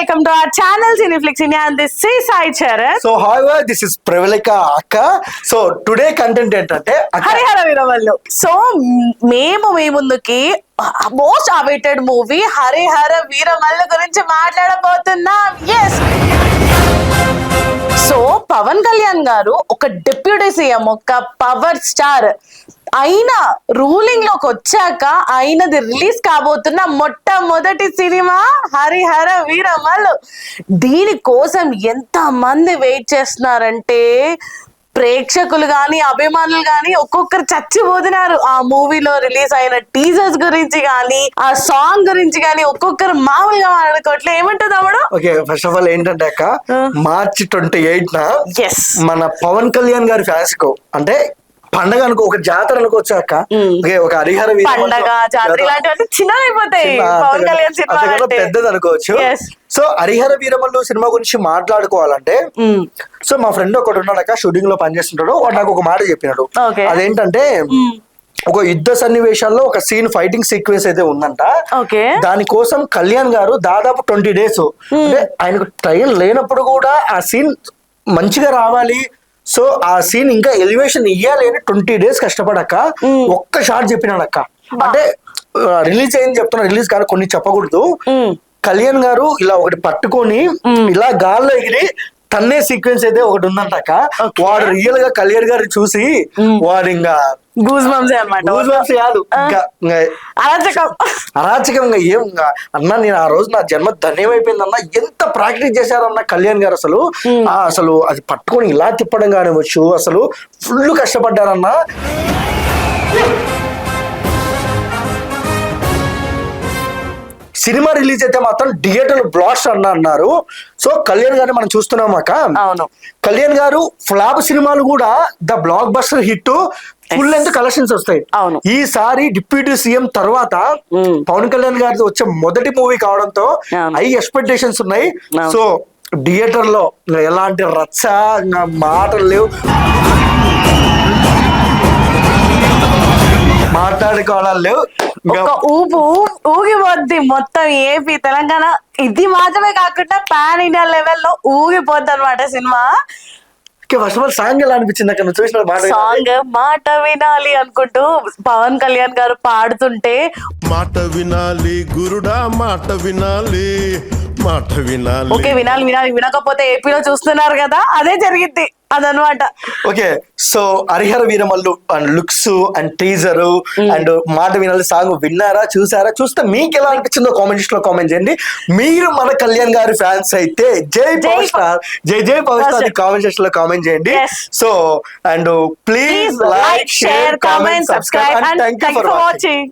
welcome to our channel Cineflix India and this is Sai Charan. So however, this is Pravalika Akka. So today content ఏంటంటే Harihara Veeramallu. So మేము మీ ముందుకి most awaited movie Harihara Veeramallu గురించి మాట్లాడబోతున్నాం. Yes, so Pawan Kalyan గారు ఒక deputy CM, ఒక power star అయినా ruling లోకి వచ్చాక అయినది రిలీజ్ కాబోతున్న మొట్టమొదటి సినిమా హరిహర వీరమల్లు. దీనికోసం ఎంత మంది వెయిట్ చేస్తున్నారంటే ప్రేక్షకులు గాని అభిమానులు గాని ఒక్కొక్కరు చచ్చిపోతున్నారు. ఆ మూవీలో రిలీజ్ అయిన టీజర్స్ గురించి గాని ఆ సాంగ్ గురించి గాని ఒక్కొక్కరు మామూలుగా మాట్లాడుకోవట్లే. ఏమంటుంది అమ్మడు? ఓకే, ఫస్ట్ ఆఫ్ ఆల్ ఏంటంటే అక్క, మార్చి 28 ఎస్, మన పవన్ కళ్యాణ్ గారి ఫ్యాన్స్ కు అంటే పండగ అనుకో, ఒక జాతర అనుకోవచ్చు అక్క. ఒక హరిహర పండగ జాతర ఇలాంటివన్నీ చిన్నదైపోతాయి. పవన్ కళ్యాణ్ సినిమా పెద్దది అనుకోవచ్చు. సో హరిహర వీరమల్లు సినిమా గురించి మాట్లాడుకోవాలంటే, సో మా ఫ్రెండ్ ఒకటి ఉన్నాడక, షూటింగ్ లో పనిచేస్తుంటాడు. వాడు నాకు ఒక మాట చెప్పినాడు. అదేంటంటే ఒక యుద్ధ సన్నివేశాల్లో ఒక సీన్, ఫైటింగ్ సీక్వెన్స్ అయితే ఉందంట. దానికోసం కళ్యాణ్ గారు దాదాపు 20 days అంటే ఆయనకు టైం లేనప్పుడు కూడా ఆ సీన్ మంచిగా రావాలి, సో ఆ సీన్ ఇంకా ఎలివేషన్ ఇయ్యాలి అని 20 days కష్టపడక ఒక్క షాట్ చెప్పినాడక్క. అంటే రిలీజ్ అయింది చెప్తున్నా, రిలీజ్ కాదు, కొన్ని చెప్పకూడదు. కళ్యాణ్ గారు ఇలా ఒకటి పట్టుకొని ఇలా గాల్లో ఎగిరి తన్నే సీక్వెన్స్ అయితే ఒకటి ఉందంటక్క. వాడు రియల్ గా కళ్యాణ్ గారు చూసి వాడు ఇంకా అరాచకంగా ఏం అన్నా, నేను ఆ రోజు నా జన్మ ధన్యమైపోయిందన్నా, ఎంత ప్రాక్టీస్ చేశారన్న కళ్యాణ్ గారు. అసలు అది పట్టుకొని ఇలా తిప్పడం కానివచ్చు, అసలు ఫుల్ కష్టపడ్డారన్నా. సినిమా రిలీజ్ అయితే మాత్రం థియేటర్ బ్లాస్ట్ అన్నారు. సో కళ్యాణ్ గారిని మనం చూస్తున్నాం అక్క. కళ్యాణ్ గారు ఫ్లాప్ సినిమాలు కూడా the block buster hit, full length collections వస్తాయి. ఈసారి డిప్యూటీ సీఎం తర్వాత పవన్ కళ్యాణ్ గారి వచ్చే మొదటి మూవీ కావడంతో హై ఎక్స్పెక్టేషన్స్ ఉన్నాయి. సో థియేటర్ లో ఎలాంటి రచ్చ మాటలు లేవు, మాట్లాడుకోవడాలు లేవు. ఒక ఊగిపోద్ది మొత్తం ఏపీ తెలంగాణ. ఇది మాత్రమే కాకుండా పాన్ ఇండియా లెవెల్లో ఊగిపోద్ది అనమాట cinema. First of all song ఎలా అనిపించింది అక్కడ చూసిన సాంగ్? మాట వినాలి అనుకుంటూ పవన్ కళ్యాణ్ గారు పాడుతుంటే, మాట వినాలి గురుడా, మాట వినాలి, మాట వినాలి. ఓకే, వినాలి వినాలి, వినకపోతే ఏపీలో చూస్తున్నారు కదా, అదే జరిగింది అదనమాట. Okay, so Harihara Veeramallu and looks and teaser and మాట వినాలి సాంగ్ విన్నారా, చూసారా? చూస్తే మీకు ఎలా అనిపించిందో కామెంట్ లో కామెంట్ చేయండి. మీరు మన కళ్యాణ్ గారి ఫ్యాన్స్ అయితే జై పవర్ స్టార్, జై జై పవర్ స్టార్ కామెంట్ సెక్షన్ లో కామెంట్ చేయండి. So and please like, share, comment, subscribe and thank you for watching.